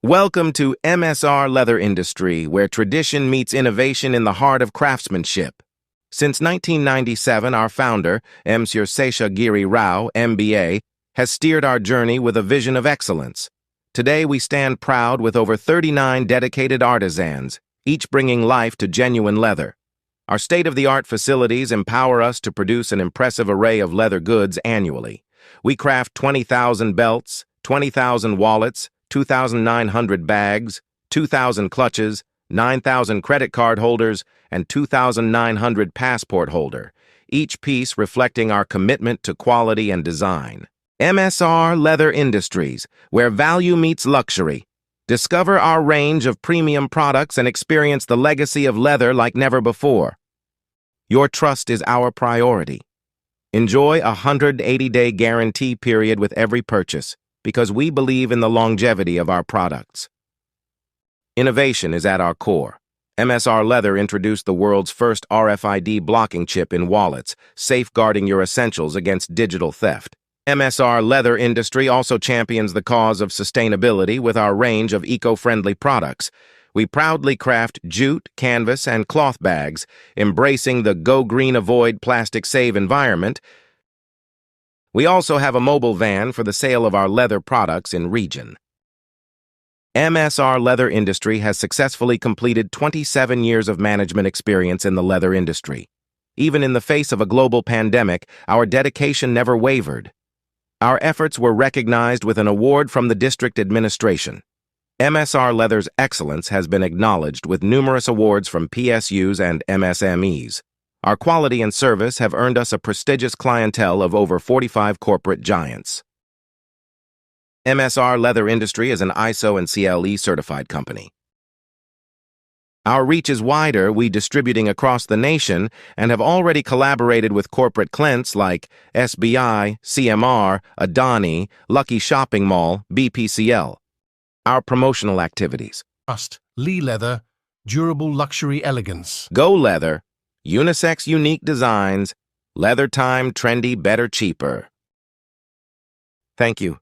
Welcome to MSR Leather Industry, where tradition meets innovation in the heart of craftsmanship. Since 1997, our founder, MSR Seshagiri Rao, MBA, has steered our journey with a vision of excellence. Today, we stand proud with over 39 dedicated artisans, each bringing life to genuine leather. Our state-of-the-art facilities empower us to produce an impressive array of leather goods annually. We craft 20,000 belts, 20,000 wallets, 2,900 bags, 2,000 clutches, 9,000 credit card holders, and 2,900 passport holder, each piece reflecting our commitment to quality and design. MSR Leather Industries, where value meets luxury. Discover our range of premium products and experience the legacy of leather like never before. Your trust is our priority. Enjoy a 180-day guarantee period with every purchase, because we believe in the longevity of our products. Innovation is at our core. MSR Leather introduced the world's first RFID blocking chip in wallets, safeguarding your essentials against digital theft. MSR Leather Industry also champions the cause of sustainability with our range of eco-friendly products. We proudly craft jute, canvas, and cloth bags, embracing the Go Green Avoid Plastic Save environment. We also have a mobile van for the sale of our leather products in region. MSR Leather Industry has successfully completed 27 years of management experience in the leather industry. Even in the face of a global pandemic, our dedication never wavered. Our efforts were recognized with an award from the district administration. MSR Leather's excellence has been acknowledged with numerous awards from PSUs and MSMEs. Our quality and service have earned us a prestigious clientele of over 45 corporate giants. MSR Leather Industry is an ISO and CLE certified company. Our reach is wider, we distributing across the nation, and have already collaborated with corporate clients like SBI, CMR, Adani, Lucky Shopping Mall, BPCL. Our promotional activities. Trust, Lee Leather, durable luxury elegance. Go Leather. Unisex unique designs, leather time trendy better cheaper. Thank you.